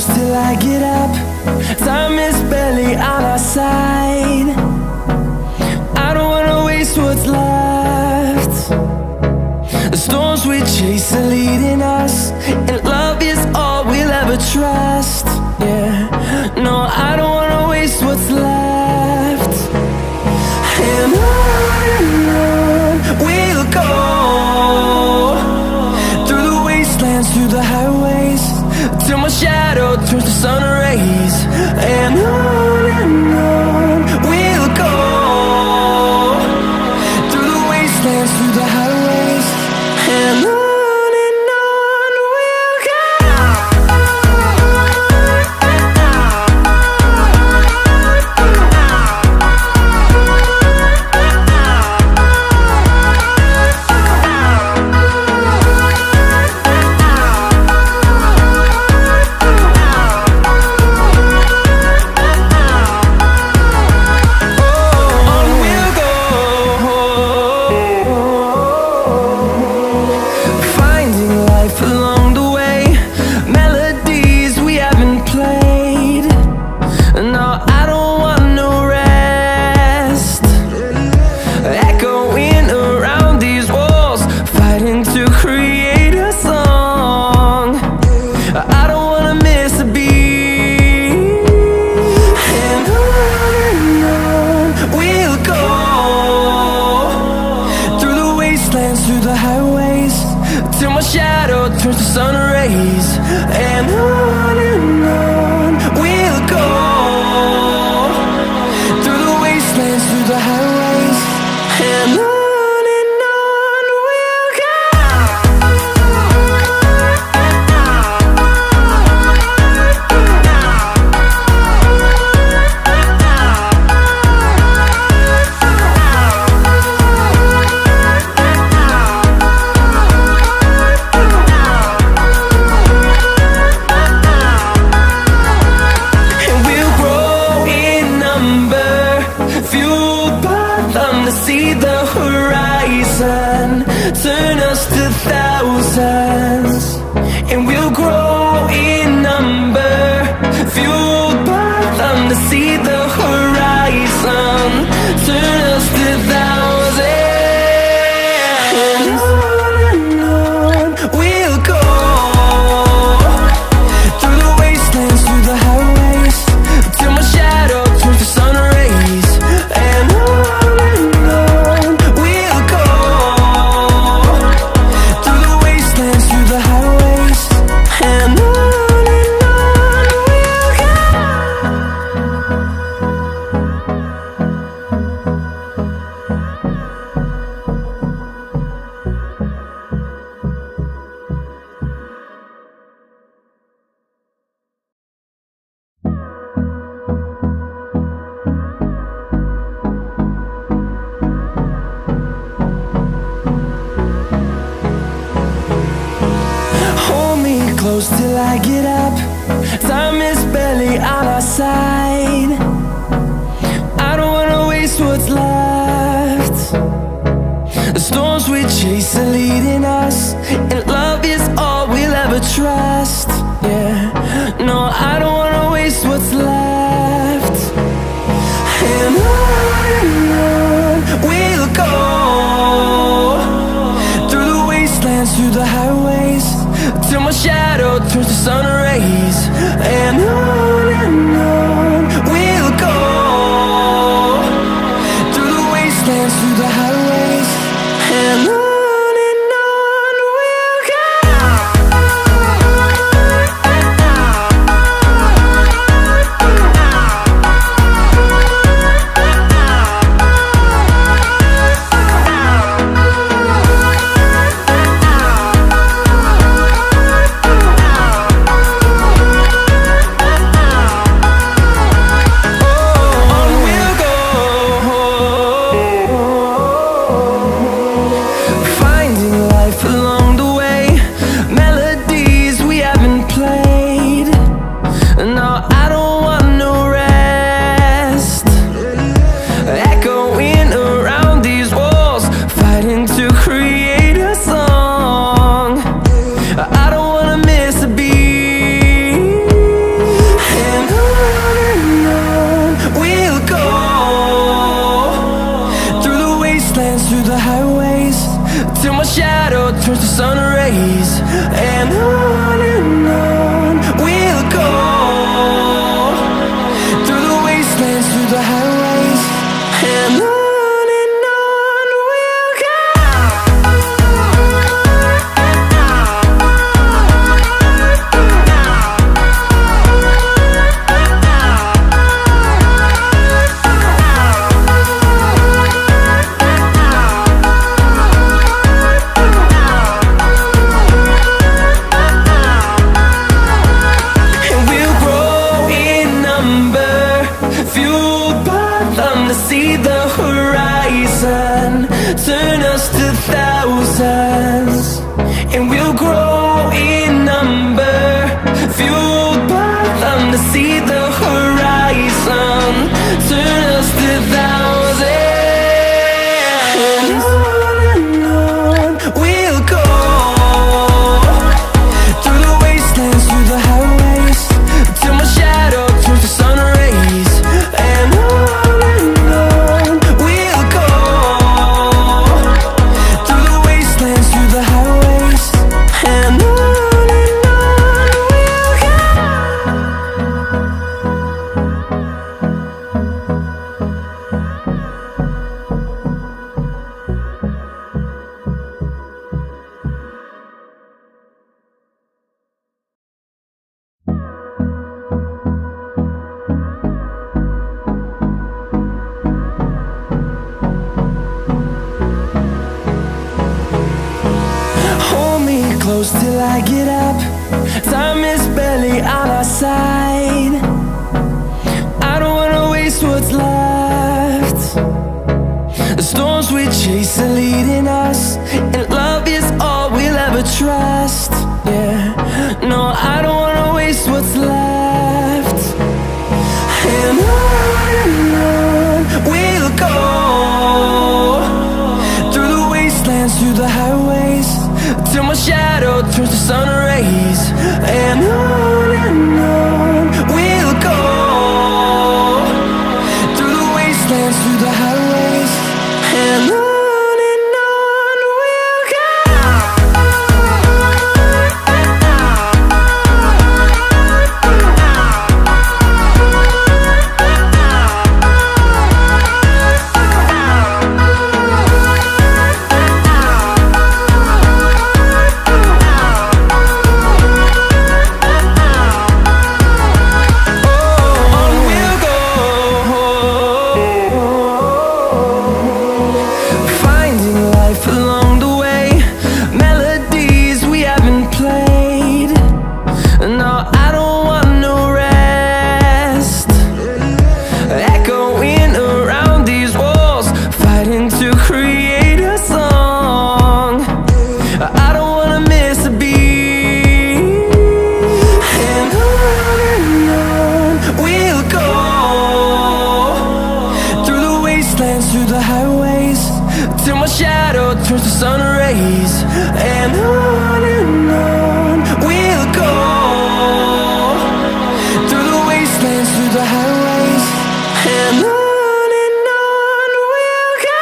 close till I get up. Time is barely on our side. I don't wanna waste what's left. The storms we chase are leading us, and love is all we'll ever trust. Yeah, no, I don't wanna waste what's left. And on we'll go, through the wastelands, through the highways, till my shadow turns to sun rays. And on we'll go, through the wastelands, through the highways, and on we'll go. Through the highways, till my shadow turns to sun rays. And on we'll go, through the wastelands, through the highways, and on we'll go. See the horizon, turn us to thousands, and we'll grow in number, fueled by them. To see the horizon, turn us to thousands, and on we'll go, through the wastelands, through the highways, till my shadow turns to sun rays. And close till I get up. Time is barely on our side. I don't wanna waste what's left. The storms we chase are leading us, and love is all we'll ever trust. Yeah, no, I don't wanna waste what's left. And on we'll go, through the wastelands, through the highways, till my shadow turns to sun rays. And on we'll go, through the wastelands, through the highways, and on we'll go. sun rays. And on we'll go, through the wastelands, through the highways. And on we'll go. See the horizon turn us to thousands, and we'll grow in number, fueled by them. To see the horizon turn us to thousands, and on we'll go, through the wastelands, through the highways, till my shadow turns to sun rays. And close till I get up. Time is barely on our side. I don't wanna waste what's left. The storms we chase are leading us, and love is all we'll ever trust. Yeah, no, I don't wanna waste what's left. And on we'll go, through the wastelands, through the highways, till my shadow turns to sun rays. And on we'll go, through the wastelands, through the highways. And on we'll go. Through the highways, till my shadow turns to sun rays. And on we'll go, through the wastelands, through the highways. And on we'll go.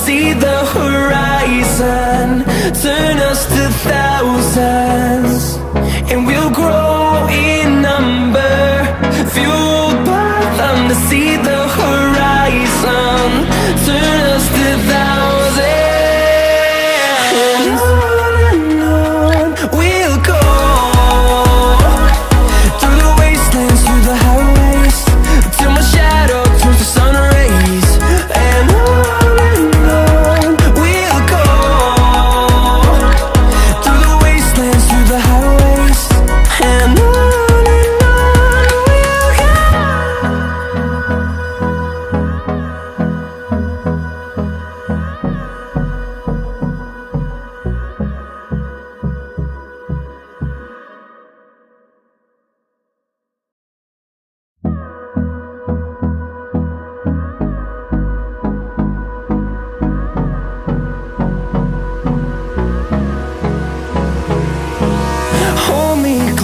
See the horizon turn us to thousands, and we'll grow in number, fueled by them. To see the horizon turn us to thousands, and on we'll go, through the wastelands, through the highways, till my shadow turns to sun rays. And we'll go, through the wastelands, through the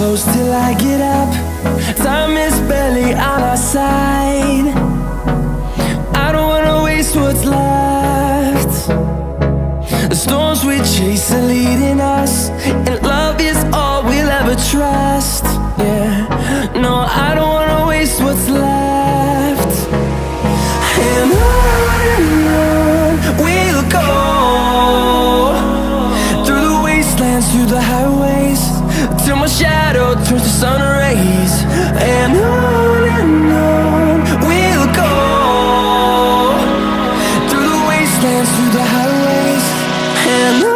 close till I get up. Time is barely on our side. I don't wanna waste what's left. The storms we chase are leading us, and love is all we'll ever trust. Yeah, no, I don't wanna waste what's left. And on we'll go, through the wastelands, through the highways, till my shadow turns to sun rays. And on we'll go, through the wastelands, through the highways, and on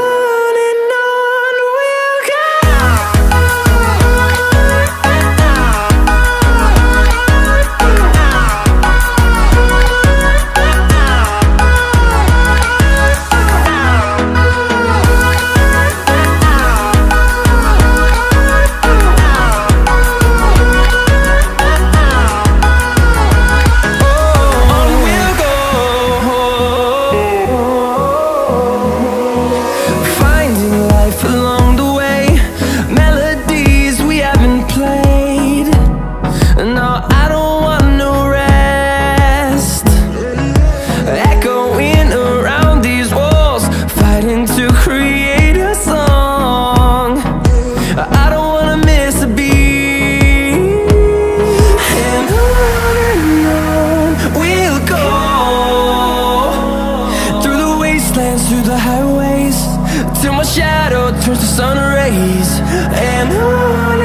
we'll go. Through the highways, till my shadow turns to sun rays. And on